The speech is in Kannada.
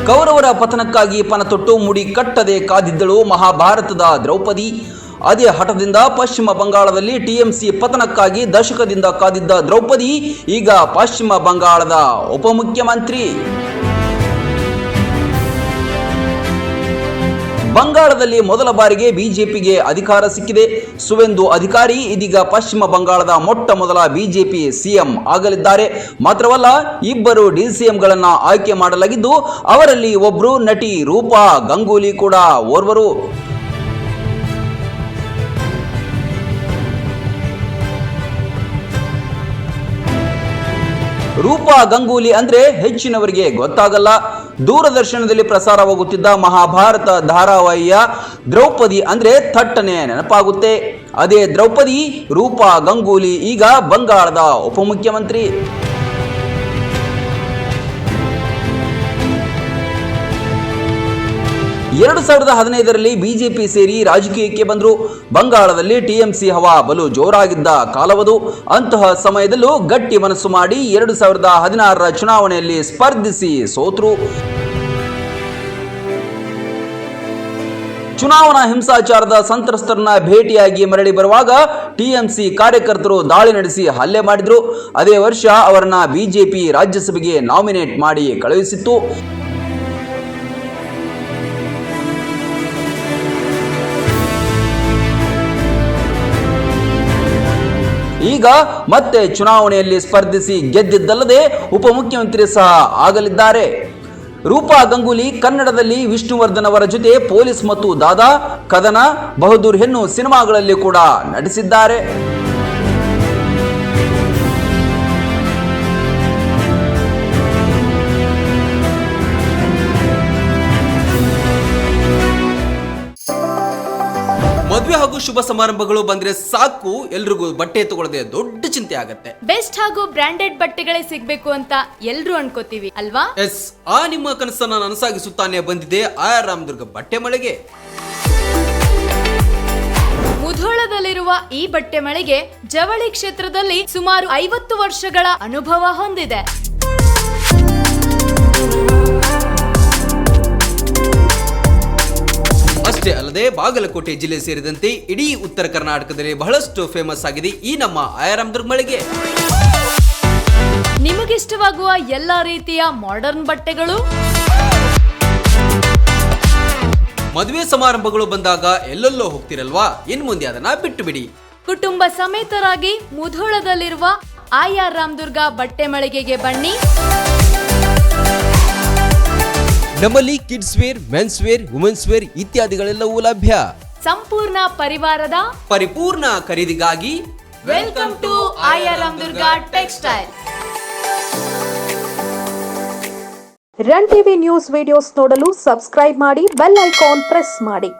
ಕೌರವರ ಪತನಕ್ಕಾಗಿ ಪಣತೊಟ್ಟು ಮುಡಿ ಕಟ್ಟದೆ ಕಾದಿದ್ದಳು ಮಹಾಭಾರತದ ದ್ರೌಪದಿ. ಅದೇ ಹಠದಿಂದ ಪಶ್ಚಿಮ ಬಂಗಾಳದಲ್ಲಿ ಟಿಎಂಸಿ ಪತನಕ್ಕಾಗಿ ದಶಕದಿಂದ ಕಾದಿದ್ದ ದ್ರೌಪದಿ ಈಗ ಪಶ್ಚಿಮ ಬಂಗಾಳದ ಉಪಮುಖ್ಯಮಂತ್ರಿ. ಬಂಗಾಳದಲ್ಲಿ ಮೊದಲ ಬಾರಿಗೆ ಬಿಜೆಪಿಗೆ ಅಧಿಕಾರ ಸಿಕ್ಕಿದೆ. ಸುವೆಂದು ಅಧಿಕಾರಿ ಇದೀಗ ಪಶ್ಚಿಮ ಬಂಗಾಳದ ಮೊಟ್ಟ ಮೊದಲ ಬಿಜೆಪಿ ಸಿಎಂ ಆಗಲಿದ್ದಾರೆ. ಮಾತ್ರವಲ್ಲ, ಇಬ್ಬರು ಡಿಸಿಎಂಗಳನ್ನ ಆಯ್ಕೆ ಮಾಡಲಾಗಿದ್ದು ಅವರಲ್ಲಿ ಒಬ್ಬರು ನಟಿ ರೂಪಾ ಗಂಗೂಲಿ ಕೂಡ ಓರ್ವರು. ರೂಪಾ ಗಂಗೂಲಿ ಅಂದ್ರೆ ಹೆಚ್ಚಿನವರಿಗೆ ಗೊತ್ತಾಗಲ್ಲ. ದೂರದರ್ಶನದಲ್ಲಿ ಪ್ರಸಾರವಾಗುತ್ತಿದ್ದ ಮಹಾಭಾರತ ಧಾರಾವಾಹಿಯ ದ್ರೌಪದಿ ಅಂದ್ರೆ ಥಟ್ಟನೆ ನೆನಪಾಗುತ್ತೆ. ಅದೇ ದ್ರೌಪದಿ ರೂಪಾ ಗಂಗೂಲಿ ಈಗ ಬಂಗಾಳದ ಉಪಮುಖ್ಯಮಂತ್ರಿ. ಎರಡು 2015ರಲ್ಲಿ ಬಿಜೆಪಿ ಸೇರಿ ರಾಜಕೀಯಕ್ಕೆ ಬಂದರು. ಬಂಗಾಳದಲ್ಲಿ ಟಿಎಂಸಿ ಹವಾ ಬಲು ಜೋರಾಗಿದ್ದ ಕಾಲವದು. ಅಂತಹ ಸಮಯದಲ್ಲೂ ಗಟ್ಟಿ ಮನಸ್ಸು ಮಾಡಿ 2016ರ ಚುನಾವಣೆಯಲ್ಲಿ ಸ್ಪರ್ಧಿಸಿ ಸೋತರು. ಚುನಾವಣಾ ಹಿಂಸಾಚಾರದ ಸಂತ್ರಸ್ತರನ್ನ ಭೇಟಿಯಾಗಿ ಮರಳಿ ಬರುವಾಗ ಟಿಎಂಸಿ ಕಾರ್ಯಕರ್ತರು ದಾಳಿ ನಡೆಸಿ ಹಲ್ಲೆ ಮಾಡಿದ್ರು. ಅದೇ ವರ್ಷ ಅವರನ್ನ ಬಿಜೆಪಿ ರಾಜ್ಯಸಭೆಗೆ ನಾಮಿನೇಟ್ ಮಾಡಿ ಕಳುಹಿಸಿತ್ತು. ಈಗ ಮತ್ತೆ ಚುನಾವಣೆಯಲ್ಲಿ ಸ್ಪರ್ಧಿಸಿ ಗೆದ್ದಿದ್ದಲ್ಲದೆ ಉಪಮುಖ್ಯಮಂತ್ರಿ ಸಹ ಆಗಲಿದ್ದಾರೆ. ರೂಪಾ ಗಂಗೂಲಿ ಕನ್ನಡದಲ್ಲಿ ವಿಷ್ಣುವರ್ಧನ್ ಅವರ ಜೊತೆ ಪೊಲೀಸ್ ಮತ್ತು ದಾದಾ, ಕದನ, ಬಹದ್ದೂರ್ ಹೆಣ್ಣು ಸಿನಿಮಾಗಳಲ್ಲಿ ಕೂಡ ನಟಿಸಿದ್ದಾರೆ. ಮದುವೆ ಹಾಗೂ ಶುಭ ಸಮಾರಂಭಗಳು ಬಂದ್ರೆ ಸಾಕು, ಎಲ್ರಿಗೂ ಬಟ್ಟೆ ತಗೊಳ್ಳದೆ ದೊಡ್ಡ ಚಿಂತೆ ಆಗತ್ತೆ. ಬೆಸ್ಟ್ ಹಾಗೂ ಬ್ರಾಂಡೆಡ್ ಬಟ್ಟೆಗಳೇ ಸಿಗ್ಬೇಕು ಅಂತ ಎಲ್ರು ಅನ್ಕೋತೀವಿ ಅಲ್ವಾ? ಎಸ್, ಆ ನಿಮ್ಮ ಕನಸನ್ನ ನನಸಾಗಿಸುತ್ತಾನೆ ಬಂದಿದೆ ಆರ್ ರಾಮದುರ್ಗ ಬಟ್ಟೆ ಮಳೆಗೆ. ಮುಧೋಳದಲ್ಲಿರುವ ಈ ಬಟ್ಟೆ ಮಳಿಗೆ ಜವಳಿ ಕ್ಷೇತ್ರದಲ್ಲಿ ಸುಮಾರು 50 ವರ್ಷಗಳ ಅನುಭವ ಹೊಂದಿದೆ. ಅಷ್ಟೇ ಅಲ್ಲದೆ ಬಾಗಲಕೋಟೆ ಜಿಲ್ಲೆ ಸೇರಿದಂತೆ ಇಡೀ ಉತ್ತರ ಕರ್ನಾಟಕದಲ್ಲಿ ಬಹಳಷ್ಟು ಫೇಮಸ್ ಆಗಿದೆ ಈ ನಮ್ಮ ಆಯರಾಮದುರ್ಗ ಮಳಿಗೆ. ನಿಮಗಿಷ್ಟವಾಗುವ ಎಲ್ಲಾ ರೀತಿಯ ಮಾಡರ್ನ್ ಬಟ್ಟೆಗಳು, ಮದುವೆ ಸಮಾರಂಭಗಳು ಬಂದಾಗ ಎಲ್ಲೆಲ್ಲೋ ಹೋಗ್ತಿರಲ್ವಾ, ಇನ್ ಮುಂದೆ ಅದನ್ನ ಬಿಟ್ಟು ಬಿಡಿ. ಕುಟುಂಬ ಸಮೇತರಾಗಿ ಮುಧೋಳದಲ್ಲಿರುವ ಆರ್ ರಾಮದುರ್ಗ ಬಟ್ಟೆ ಮಳಿಗೆಗೆ ಬನ್ನಿ. ನಮ್ಮಲ್ಲಿ kids wear, men's wear, women's wear ಇತ್ಯಾದಿಗಳೆಲ್ಲವೂ ಲಭ್ಯ. ಸಂಪೂರ್ಣ ಪರಿವಾರದ ಪರಿಪೂರ್ಣ ಖರೀದಿಗಾಗಿ welcome to R Ramdurg textile. Run TV news videos ನೋಡಲು ಸಬ್ಸ್ಕ್ರೈಬ್ ಮಾಡಿ, ಬೆಲ್ ಐಕಾನ್ ಪ್ರೆಸ್ ಮಾಡಿ.